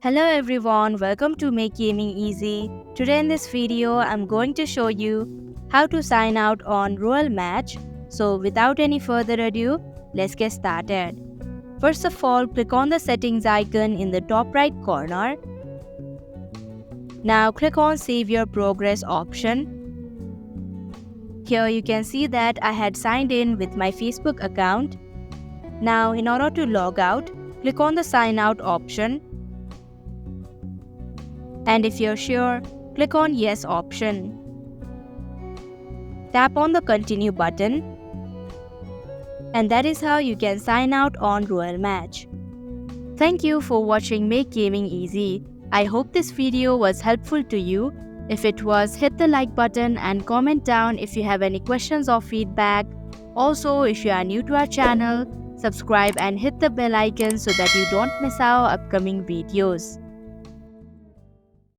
Hello everyone, welcome to Make Gaming Easy. Today in this video, I'm going to show you how to sign out on Royal Match. So without any further ado, let's get started. First of all, click on the settings icon in the top right corner. Now click on Save Your Progress option. Here you can see that I had signed in with my Facebook account. Now in order to log out, click on the Sign Out option. And if you're sure, click on Yes option. Tap on the Continue button. And that is how you can sign out on Royal Match. Thank you for watching Make Gaming Easy. I hope this video was helpful to you. If it was, hit the like button and comment down if you have any questions or feedback. Also, if you are new to our channel, subscribe and hit the bell icon so that you don't miss our upcoming videos.